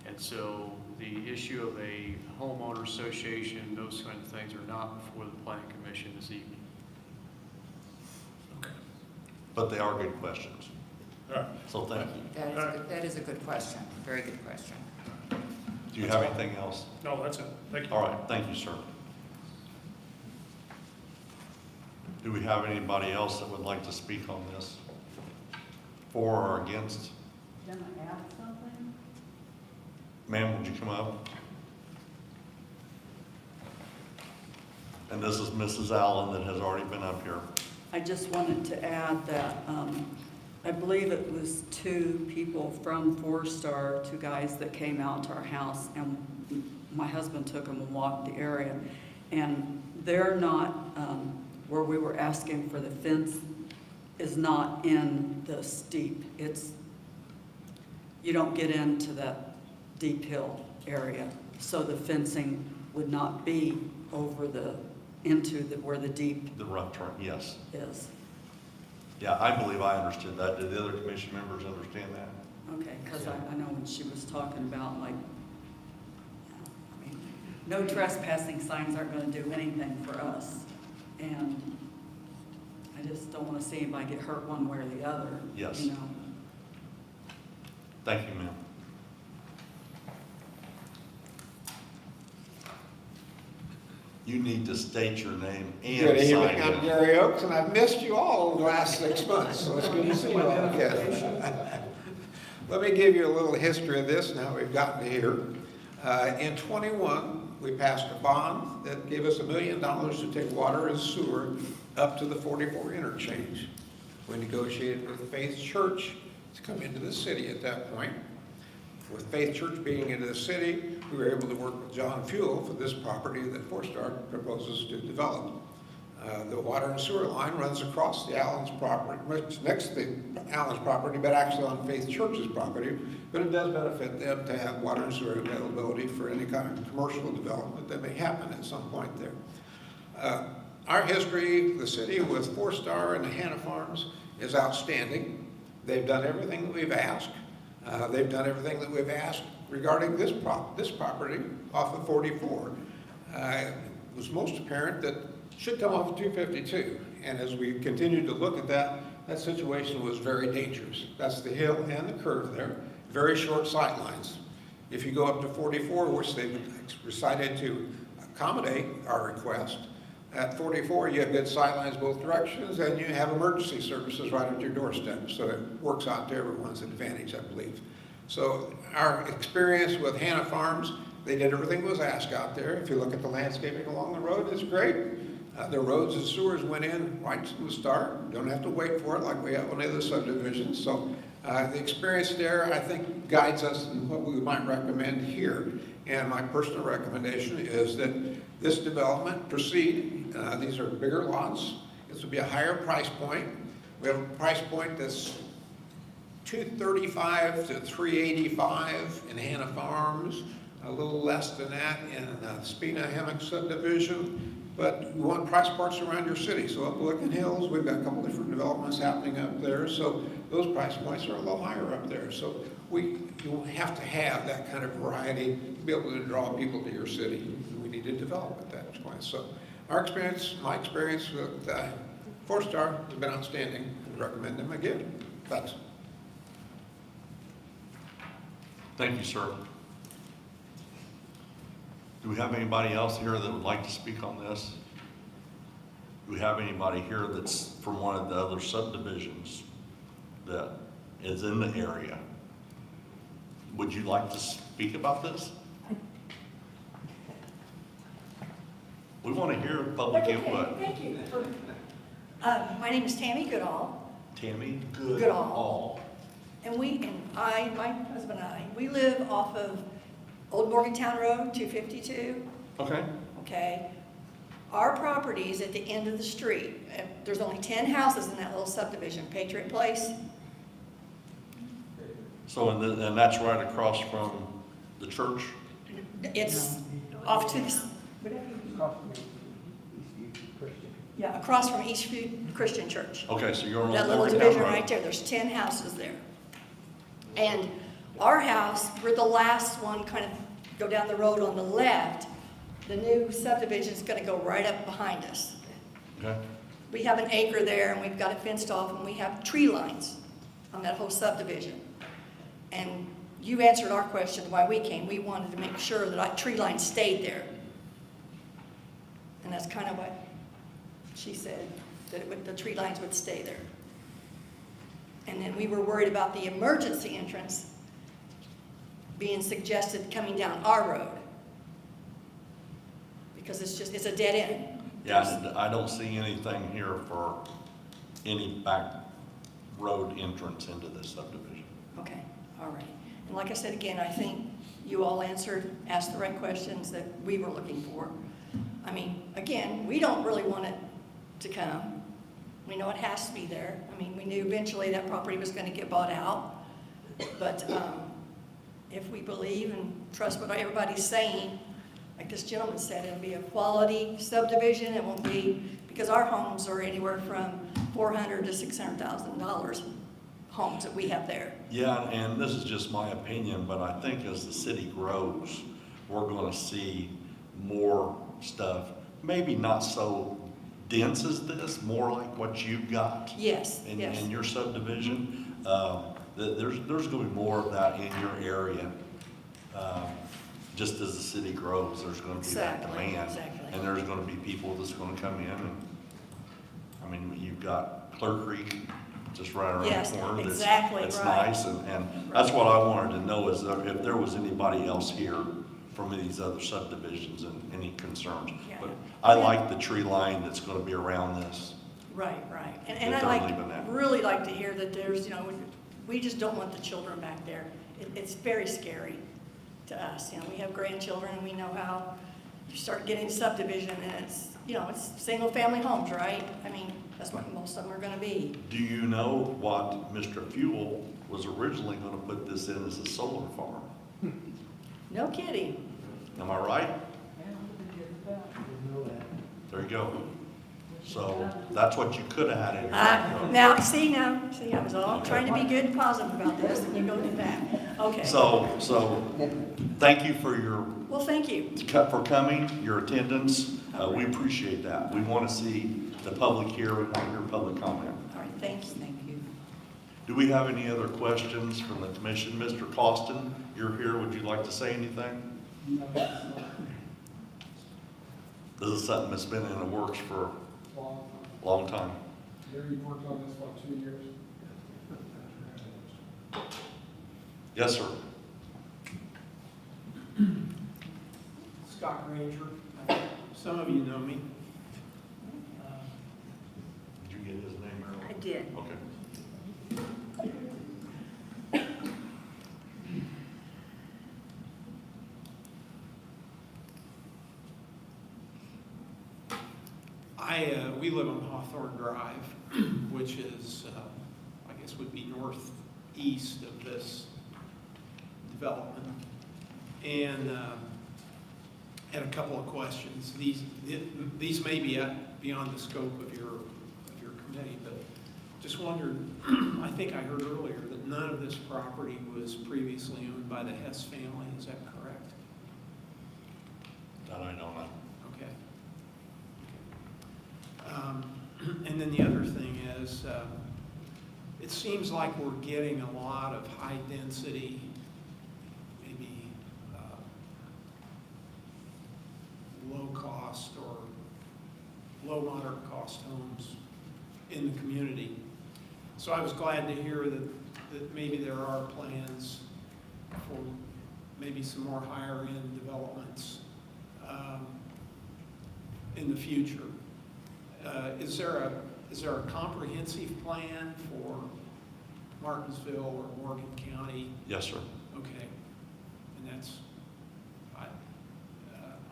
And so the issue of a homeowner association, those kind of things are not before the plan commission this evening. Okay. But they are good questions. All right. So thank you. That is a good question, very good question. Do you have anything else? No, that's it. Thank you. All right, thank you, sir. Do we have anybody else that would like to speak on this? For or against? Can I add something? Ma'am, would you come up? And this is Mrs. Allen that has already been up here. I just wanted to add that I believe it was 2 people from 4-star, 2 guys that came out to our house, and my husband took them and walked the area. And they're not, where we were asking for the fence is not in the steep. You don't get into that deep hill area. So the fencing would not be over where the deep The rough term, yes. is. Yeah, I believe I understood that. Did the other commission members understand that? Okay, because I know when she was talking about like, I mean, no trespassing signs aren't going to do anything for us. And I just don't want to see anybody get hurt one way or the other. Yes. You know. Thank you, ma'am. You need to state your name and Good sign evening, I'm in. Gary Oakes, and I've missed you all over the last 6 months, so it's good to see you all again. Let me give you a little history of this and how we've gotten to here. In '21, we passed a bond that gave us $1 million to take water and sewer up to the 44 interchange. We negotiated with Faith Church to come into the city at that point. With Faith Church being into the city, we were able to work with John Fuel for this property that 4-star proposes to develop. The water and sewer line runs across the Allen's property, next to the Allen's property, but actually on Faith Church's property. But it does benefit them to have water and sewer availability for any kind of commercial development that may happen at some point there. Our history, the city with 4-star and the Hannah Farms is outstanding. They've done everything that we've asked. They've done everything that we've asked regarding this property off of 44. It was most apparent that it should come off of 252. And as we continued to look at that, that situation was very dangerous. That's the hill and the curve there, very short sight lines. If you go up to 44, which they've decided to accommodate our request, at 44 you have good sight lines both directions, and you have emergency services right at your doorstep. So it works out to everyone's advantage, I believe. So our experience with Hannah Farms, they did everything that was asked out there. If you look at the landscaping along the road, it's great. The roads and sewers went in right from the start. Don't have to wait for it like we have on the other subdivisions. So the experience there, I think, guides us in what we might recommend here. And my personal recommendation is that this development proceed. These are bigger lots. This will be a higher price point. We have a price point that's $235 to $385 in Hannah Farms, a little less than that in Spina Hammock subdivision. But we want price parts around your city. So up Licking Hills, we've got a couple different developments happening up there. So those price points are a little higher up there. So you have to have that kind of variety to be able to draw people to your city. We need to develop at that point. So our experience, my experience with 4-star has been outstanding. I recommend them again. Thanks. Thank you, sir. Do we have anybody else here that would like to speak on this? Do we have anybody here that's from one of the other subdivisions that is in the area would you like to speak about this? We want to hear public Okay, input. thank you. My name is Tammy Goodall, Tammy Goodall. And my husband and I, we live off of Old Morgantown Road, 252, Okay. okay? Our property is at the end of the street. There's only 10 houses in that little subdivision, Patriot Place. So, and that's right across from the church? It's off to the, yeah, across from Eastview Christian Church. Okay, so you're on That little Morgantown division Road. right there, there's 10 houses there. And our house, we're the last one, kind of go down the road on the left. The new subdivision is gonna go right up behind us. Okay. We have an acre there and we've got it fenced off and we have tree lines on that whole subdivision. And you answered our question why we came. We wanted to make sure that our tree lines stayed there. And that's kind of what she said, that the tree lines would stay there. And then we were worried about the emergency entrance being suggested coming down our road. Because it's a dead end. Yeah, I don't see anything here for any back road entrance into this subdivision. Okay, all right. And like I said again, I think you all asked the right questions that we were looking for. I mean, again, we don't really want it to come. We know it has to be there. I mean, we knew eventually that property was going to get bought out. But if we believe and trust what everybody's saying, like this gentleman said, it'll be a quality subdivision. It won't be, because our homes are anywhere from $400,000 to $600,000 homes that we have there. Yeah, and this is just my opinion, but I think as the city grows, we're going to see more stuff. Maybe not so dense as this, more like what you've got. Yes, in, yes. in your subdivision. There's going to be more of that in your area. Just as the city grows, there's going to be that demand. Exactly. And there's going to be people that's going to come in and, I mean, you've got Clear Creek just right around Yes, the corner. exactly, That's right. nice, and that's what I wanted to know is if there was anybody else here from these other subdivisions and any concerns. Yeah. But I like the tree line that's going to be around this. Right, right. And That I they're leaving that. really like to hear that there's, we just don't want the children back there. It's very scary to us. We have grandchildren and we know how you start getting subdivision and it's single family homes, right? I mean, that's what most of them are gonna be. Do you know what Mr. Fuel was originally going to put this in as a solar farm? No kidding. Am I right? There you go. So that's what you could have had in your Now, see, I was all trying to be good and positive about this and you go to that. Okay. So thank you for Well, thank you. for coming, your attendance. We appreciate that. We want to see the public here. We want to hear public comment. All right, thanks. Thank you. Do we have any other questions from the commission? Mr. Costin, you're here. Would you like to say anything? This is something that's been in the works for a long time. You've worked on this for 2 years? Yes, sir. Scott Granger. Some of you know me. Did you get his name earlier? I did. Okay. We live on Hawthorne Drive, which is, I guess would be northeast of this development. And had a couple of questions. These may be beyond the scope of your committee, but just wondered, I think I heard earlier that none of this property was previously owned by the Hess family. Is that correct? That I don't know. Okay. And then the other thing is, it seems like we're getting a lot of high density, maybe low cost or low moderate cost homes in the community. So I was glad to hear that maybe there are plans for maybe some more higher-end developments in the future. Is there a comprehensive plan for Martinsville or Morgan County? Yes, sir. Okay, and that's,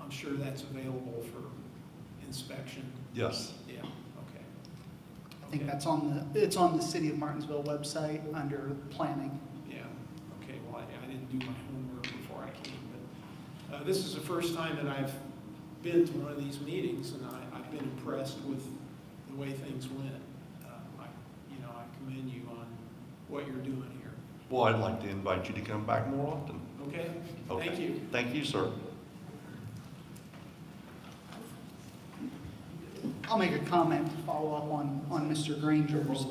I'm sure that's available for inspection. Yes. Yeah, okay. I think that's it's on the City of Martinsville website under planning. Yeah, okay, well, I didn't do my homework before I came, but this is the first time that I've been to one of these meetings, and I've been impressed with the way things went. I commend you on what you're doing here. Well, I'd like to invite you to come back more often. Okay? Okay. Thank you. Thank you, sir. I'll make a comment to follow up on Mr. Granger's.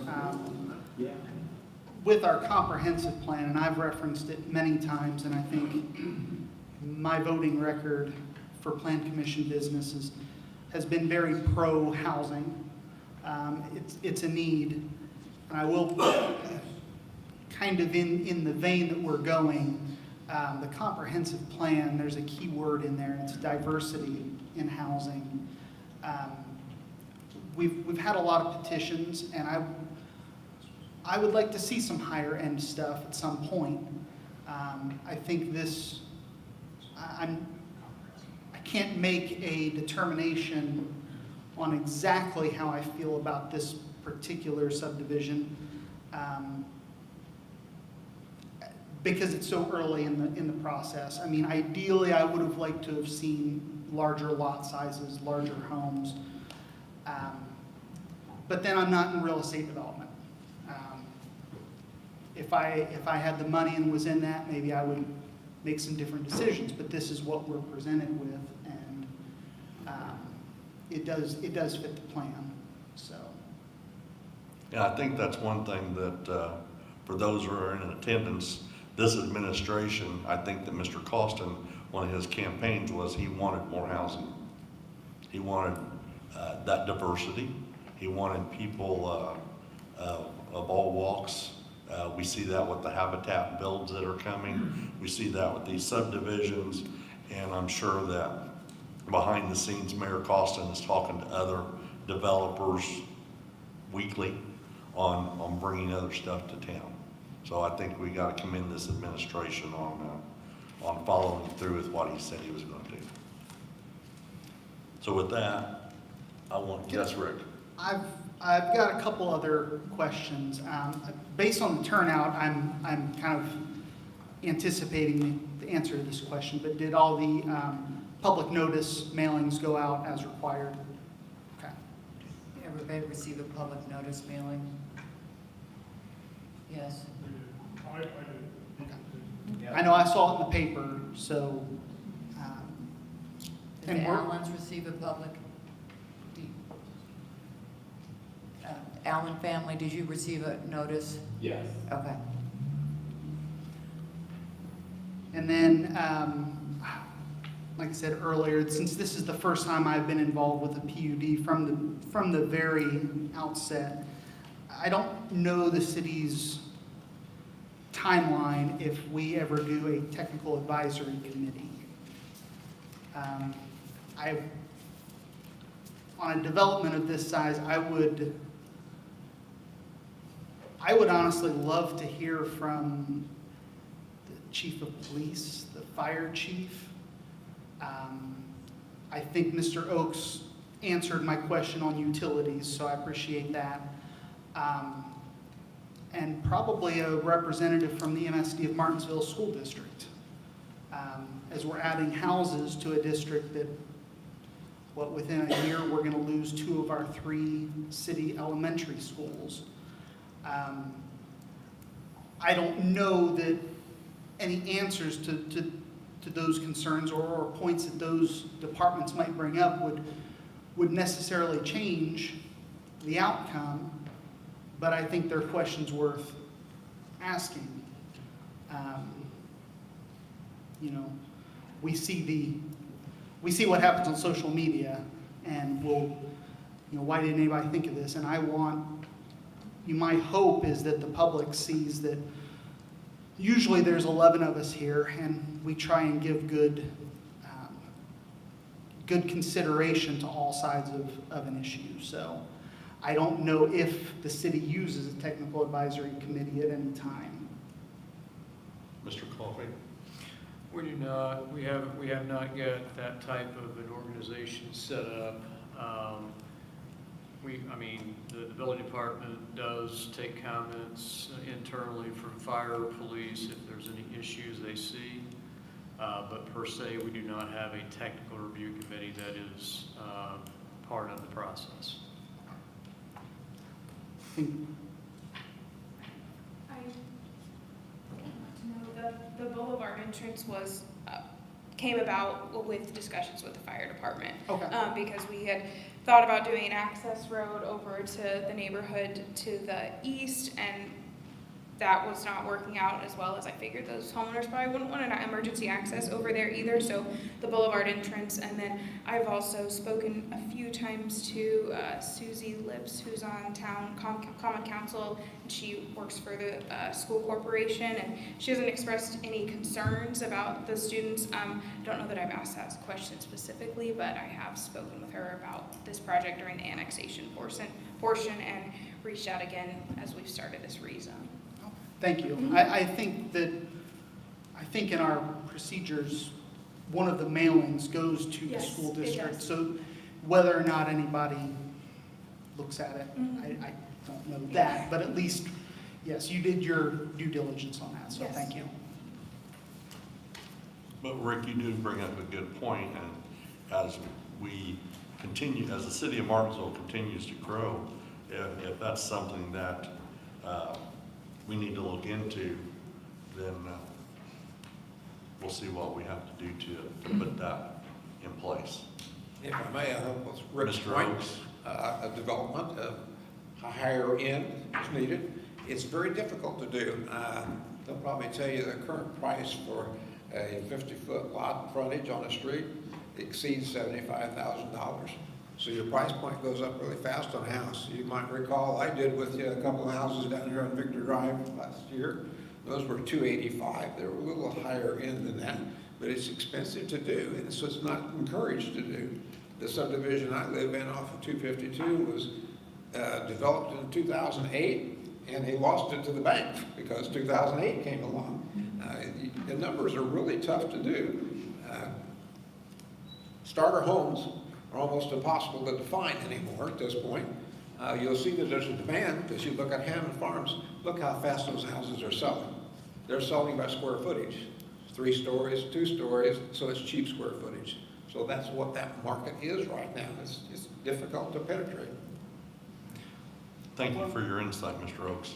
With our comprehensive plan, and I've referenced it many times, and I think my voting record for Plan Commission businesses has been very pro-housing. It's a need, and I will, kind of in the vein that we're going, the comprehensive plan, there's a key word in there, and it's diversity in housing. We've had a lot of petitions, and I would like to see some higher end stuff at some point. I think this, I can't make a determination on exactly how I feel about this particular subdivision because it's so early in the process. I mean, ideally, I would have liked to have seen larger lot sizes, larger homes. But then I'm not in real estate development. If I had the money and was in that, maybe I would make some different decisions. But this is what we're presented with, and it does fit the plan. So. Yeah, I think that's one thing that for those who are in attendance, this administration, I think that Mr. Costin, one of his campaigns was he wanted more housing. He wanted that diversity. He wanted people of all walks. We see that with the habitat builds that are coming. We see that with these subdivisions. And I'm sure that behind the scenes, Mayor Costin is talking to other developers weekly on bringing other stuff to town. So I think we got to commend this administration on following through with what he said he was going to do. So with that, I want, yes, Rick. I've got a couple other questions. Based on the turnout, I'm kind of anticipating the answer to this question, but did all the public notice mailings go out as required? Okay. Did everybody receive a public notice mailing? Yes. I did. Okay. I know I saw it in the paper, so. Did the Allens receive a public? Allen family, did you receive a notice? Yes. Okay. And then, like I said earlier, since this is the first time I've been involved with a PUD from the very outset, I don't know the city's timeline if we ever do a technical advisory committee. On a development of this size, I would honestly love to hear from the chief of police, the fire chief. I think Mr. Oakes answered my question on utilities, so I appreciate that. And probably a representative from the MSD of Martinsville School District. As we're adding houses to a district that, within a year, we're gonna lose 2 of our 3 city elementary schools. I don't know that any answers to those concerns or points that those departments might bring up would necessarily change the outcome, but I think they're questions worth asking. We see what happens on social media, and why didn't anybody think of this? And my hope is that the public sees that usually there's 11 of us here, and we try and give good consideration to all sides of an issue. So I don't know if the city uses a technical advisory committee at any time. Mr. Coffey? We do not, we have not got that type of an organization set up. The building department does take comments internally from fire or police if there's any issues they see. But per se, we do not have a technical review committee that is part of the process. The boulevard entrance came about with discussions with the fire department. Okay. Because we had thought about doing an access road over to the neighborhood to the east, and that was not working out as well as I figured. Those homeowners probably wouldn't want an emergency access over there either, so the boulevard entrance. And then I've also spoken a few times to Susie Lips, who's on town common council, and she works for the school corporation, and she hasn't expressed any concerns about the students. Don't know that I've asked that question specifically, but I have spoken with her about this project during the annexation portion and reached out again as we've started this rezone. Thank you. Mm-hmm. I think in our procedures, one of the mailings goes to the Yes, school it district. does. So whether or not anybody looks at it, Mhm. I don't know that, but at least, yes, you did your due diligence on that, so Yes. thank you. But Rick, you do bring up a good point, and as we continue, as the city of Martinsville continues to grow, if that's something that we need to look into, then we'll see what we have to do to put that in place. If I may, I hope with Rick's Mr. point, Oaks. a development of a higher end is needed. It's very difficult to do. They'll probably tell you the current price for a 50-foot lot frontage on a street exceeds $75,000. So your price point goes up really fast on a house. You might recall I did with you a couple of houses down here on Victor Drive last year. Those were $285,000. They were a little higher end than that, but it's expensive to do, and so it's not encouraged to do. The subdivision I live in off of 252 was developed in 2008, and they lost it to the bank because 2008 came along. The numbers are really tough to do. Starter homes are almost impossible to define anymore at this point. You'll see that there's a demand because you look at Hammond Farms, look how fast those houses are selling. They're selling by square footage, 3 stories, 2 stories, so it's cheap square footage. So that's what that market is right now. It's difficult to penetrate. Thank you for your insight, Mr. Oaks.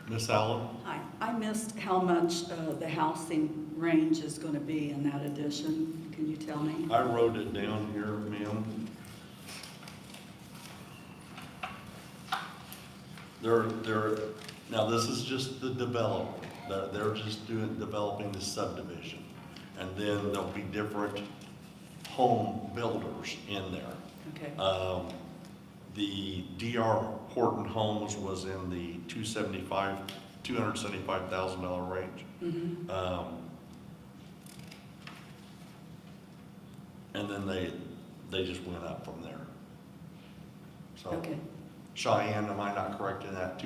Ms. Allen? Hi, I missed how much the housing range is going to be in that addition. Can you tell me? I wrote it down here, ma'am. Now this is just the development. They're just developing the subdivision. And then there'll be different home builders in there. Okay. The DR Horton Homes was in the $275,000 range. Mm-hmm. And then they just went up from there. So, Okay. Cheyenne, am I not correct in that?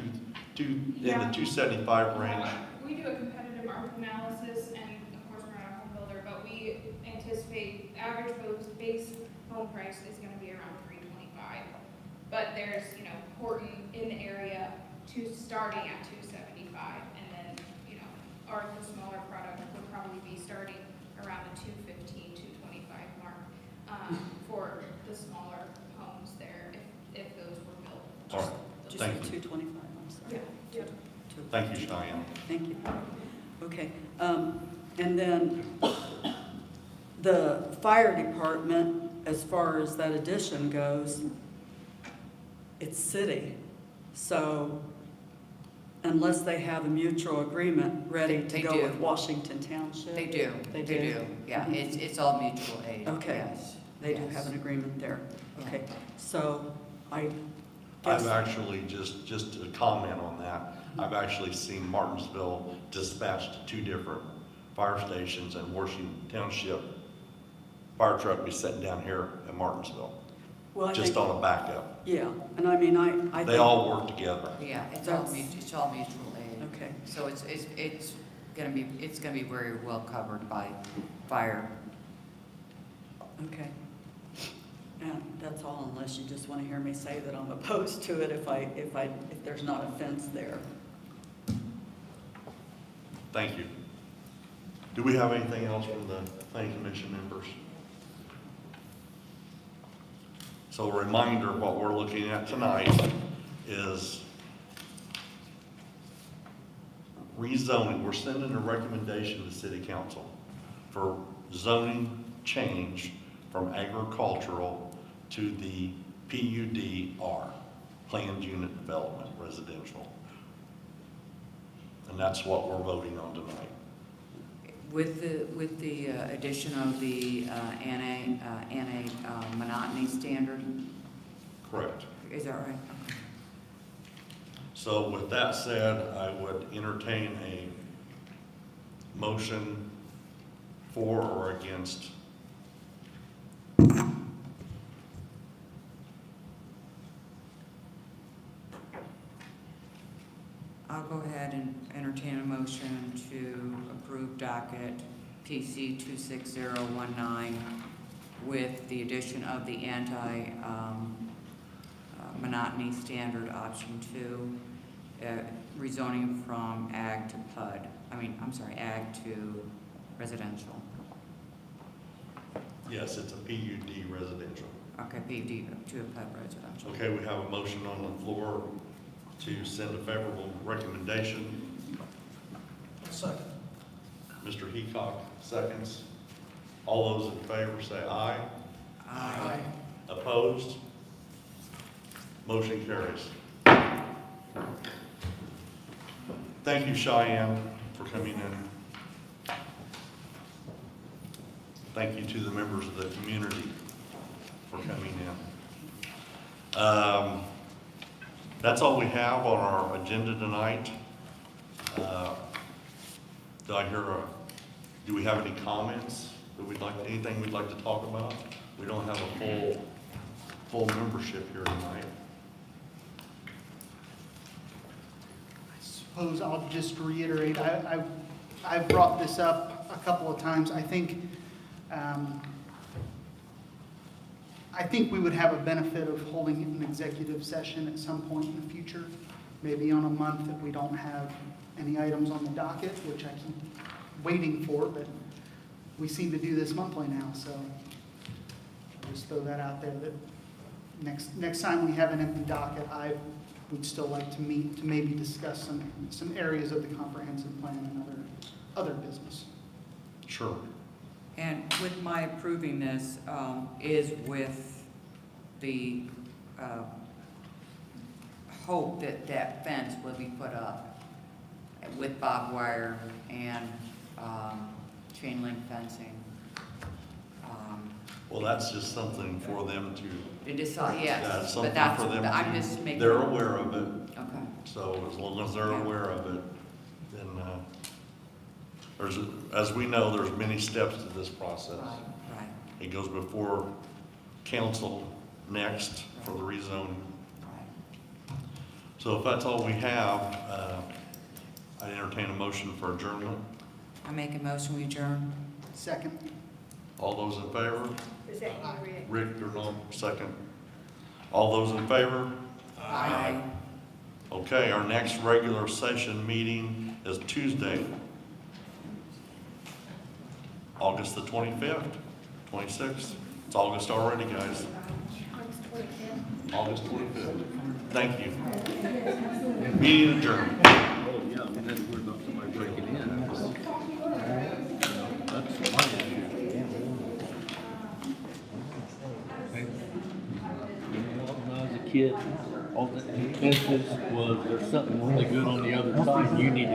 In Yeah. the 275 range? We do a competitive market analysis, and of course, we're not a home builder, but we anticipate average base home price is gonna be around $325. But there's, Horton in the area starting at $275, and then, the smaller product would probably be starting around the $215, $225 mark, for the smaller homes there, if those were built. All right, Just thank you. 225, I'm sorry. Yeah. Thank you, Cheyenne. Thank you. Okay, and then the fire department, as far as that addition goes, it's city. So unless they have a mutual agreement ready to They go do. with Washington Township? They do. They They do? do. Yeah, it's all mutual aid. Okay. Yes. They do Yes. have an agreement there. Yeah. Okay, so I I've actually, just to comment on that, I've actually seen Martinsville dispatched to 2 different fire stations, and Washington Township fire truck be sitting down here in Martinsville, Well, I just think- on a backup. Yeah, and I mean, I They think, all work together. Yeah, it's all mutual aid. okay, So it's gonna be very well covered by fire. okay. And that's all, unless you just want to hear me say that I'm opposed to it if there's not a fence there. Thank you. Do we have anything else from the planning commission members? So a reminder, what we're looking at tonight is rezoning. We're sending a recommendation to city council for zoning change from agricultural to the PUDR, planned unit development residential. And that's what we're voting on tonight. With the addition of the monotony standard, Correct. is that right? Okay. So with that said, I would entertain a motion for or against. I'll go ahead and entertain a motion to approve docket PC 26019 with the addition of the monotony standard option 2, rezoning from ag to PUD. Ag to residential. Yes, it's a PUD residential. Okay, PUD to a PUD residential. Okay, we have a motion on the floor to send a favorable recommendation. Second. Mr. Heacock seconds. All those in favor say aye. Aye. Opposed? Motion carries. Thank you, Cheyenne, for coming in. Thank you to the members of the community for coming in. That's all we have on our agenda tonight. Do we have any comments? Anything we'd like to talk about? We don't have a full membership here tonight. I suppose I'll just reiterate, I've brought this up a couple of times. I think we would have a benefit of holding an executive session at some point in the future, maybe on a month that we don't have any items on the docket, which I keep waiting for, but we seem to do this monthly now, so I'll just throw that out there, that next time we have an empty docket, I would still like to meet to maybe discuss some areas of the comprehensive plan and other business. Sure. And with my approving this, is with the hope that that fence will be put up with barbed wire and chain link fencing. Well, that's just something for them to. To decide, yes, That's but something for them I'm to. just making. They're aware of it. Okay. So as long as they're Okay. aware of it, then as we know, there's many steps to this process. Right. It goes before council next for the rezoning. Right. So if that's all we have, I entertain a motion for adjournment. I make a motion, we adjourn. Second. All those in favor? Is that you, Rick? Rick, or no, second. All those in favor? Aye. Okay, our next regular session meeting is Tuesday, August the 25th, 26th. It's August already, guys. August 25th. Thank you. Meeting adjourned. Oh, yeah, and then we're about somebody breaking in. That's my issue. When I was a kid, all the fences was, there's something really good on the other side, you need to